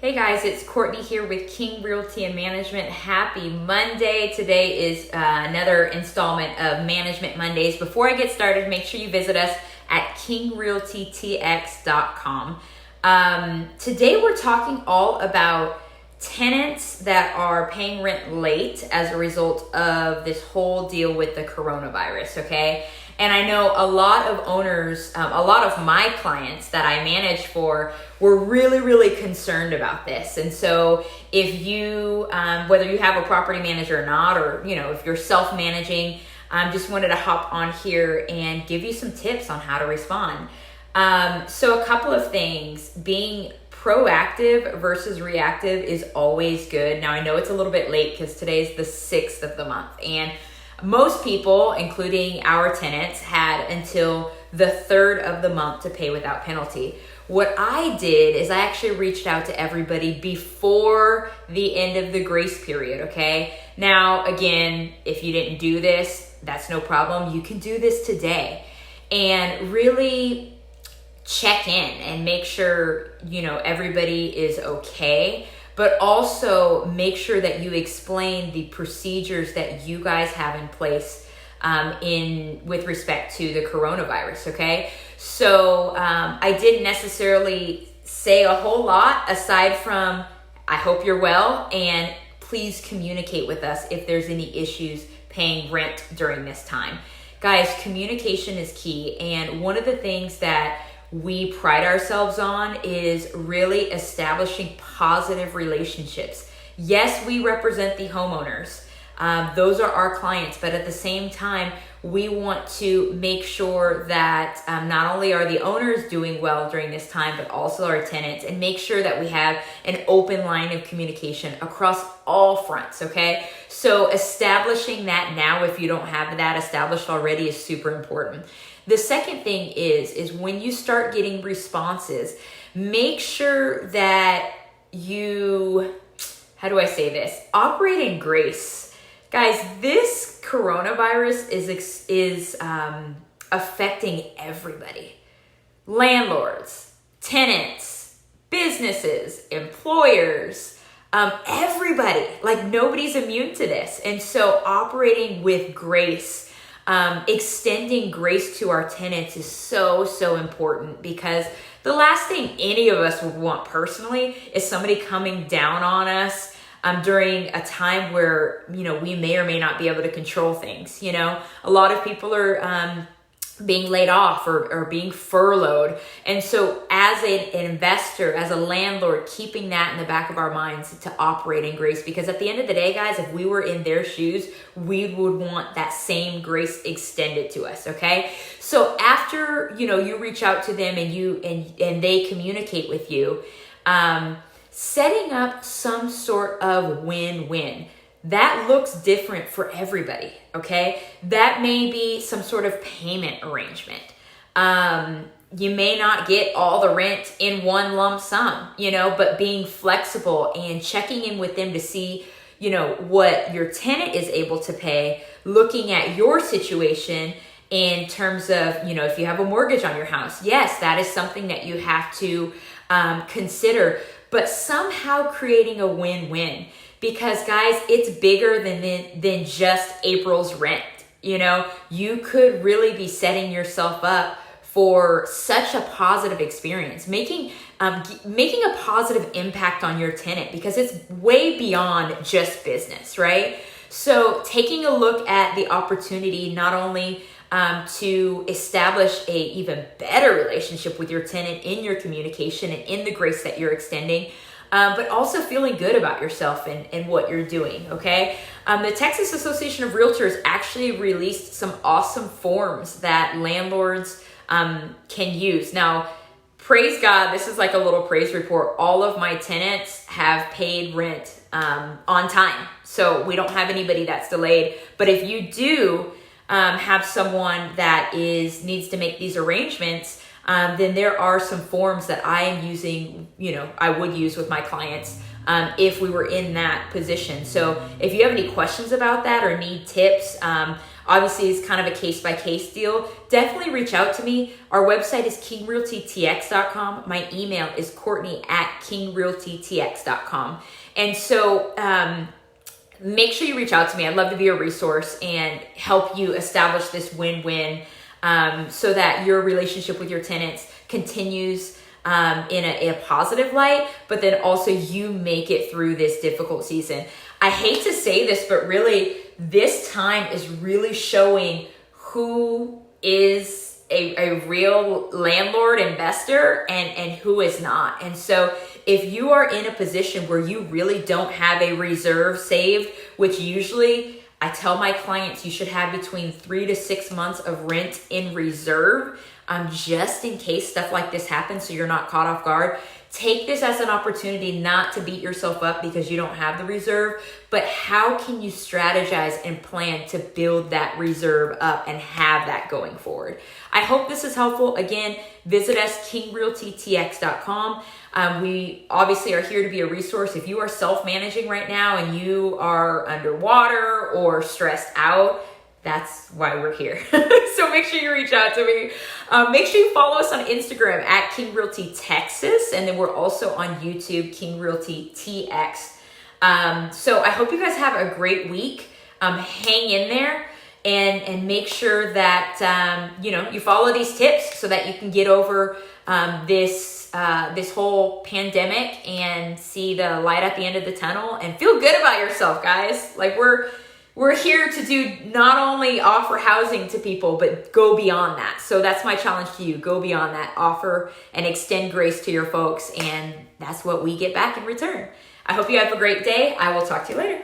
Hey guys, it's Courtney here with King Realty and Management. Happy Monday. Today is another installment of Management Mondays. Before I get started, make sure you visit us at kingrealtytx.com. Today we're talking all about tenants that are paying rent late as a result of this whole deal with the coronavirus, okay? And I know a lot of owners, a lot of my clients that I manage for were really concerned about this. And so if you, whether you have a property manager or not, or, if you're self-managing, just wanted to hop on here and give you some tips on how to respond. So a couple of things. Being proactive versus reactive is always good. Now I know it's a little bit late because today's the 6th of the month, and most people, including our tenants, had until the 3rd of the month to pay without penalty. What I did is I actually reached out to everybody before the end of the grace period, okay? Now, again, if you didn't do this, that's no problem. You can do this today and really check in and make sure, everybody is okay. But also make sure that you explain the procedures that you guys have in place with respect to the coronavirus, okay? So I didn't necessarily say a whole lot aside from, I hope you're well, and please communicate with us if there's any issues paying rent during this time. Guys, communication is key, and one of the things that we pride ourselves on is really establishing positive relationships. Yes, we represent the homeowners. Those are our clients, but at the same time, we want to make sure that not only are the owners doing well during this time, but also our tenants, and make sure that we have an open line of communication across all fronts, okay? So establishing that now, if you don't have that established already, is super important. The second thing is when you start getting responses, make sure that you, how do I say this? Operate in grace. Guys, this coronavirus is affecting everybody. Landlords, tenants, businesses, employers, everybody. Like, nobody's immune to this. And so operating with grace, extending grace to our tenants is so important, because the last thing any of us would want personally is somebody coming down on us during a time where, we may or may not be able to control things. A lot of people are being laid off or being furloughed. And so as an investor, as a landlord, keeping that in the back of our minds to operate in grace, because at the end of the day, guys, if we were in their shoes, we would want that same grace extended to us, okay? So after, you reach out to them and they communicate with you, setting up some sort of win-win. That looks different for everybody, okay? That may be some sort of payment arrangement. You may not get all the rent in one lump sum, but being flexible and checking in with them to see, what your tenant is able to pay, looking at your situation in terms of, if you have a mortgage on your house. Yes, that is something that you have to consider, but somehow creating a win-win. Because guys, it's bigger than just April's rent. You could really be setting yourself up for such a positive experience, making a positive impact on your tenant, because it's way beyond just business, right? So taking a look at the opportunity, not only to establish a even better relationship with your tenant in your communication and in the grace that you're extending, but also feeling good about yourself and what you're doing, okay? The Texas Association of Realtors actually released some awesome forms that landlords can use. Now, praise God, this is like a little praise report. All of my tenants have paid rent on time, so we don't have anybody that's delayed. But if you do have someone that needs to make these arrangements, then there are some forms that I am using, I would use with my clients if we were in that position. So if you have any questions about that or need tips, Obviously, it's kind of a case-by-case deal. Definitely reach out to me. Our website is kingrealtytx.com. My email is Courtney@kingrealtytx.com. And so make sure you reach out to me. I'd love to be a resource and help you establish this win-win so that your relationship with your tenants continues in a positive light, but then also you make it through this difficult season. I hate to say this, but really this time is really showing who is a real landlord investor and who is not. And so if you are in a position where you really don't have a reserve saved, which usually I tell my clients you should have between 3 to 6 months of rent in reserve, just in case stuff like this happens so you're not caught off guard. Take this as an opportunity not to beat yourself up because you don't have the reserve, but how can you strategize and plan to build that reserve up and have that going forward? I hope this is helpful. Again, visit us, kingrealtytx.com. We obviously are here to be a resource. If you are self-managing right now and you are underwater or stressed out, that's why we're here. So make sure you reach out to me. Make sure you follow us on Instagram at King Realty Texas. And then we're also on YouTube, King Realty TX. So I hope you guys have a great week. Hang in there and make sure that, you follow these tips so that you can get over this whole pandemic and see the light at the end of the tunnel and feel good about yourself, guys. Like we're here to do not only offer housing to people, but go beyond that. So that's my challenge to you. Go beyond that. Offer and extend grace to your folks. And that's what we get back in return. I hope you have a great day. I will talk to you later.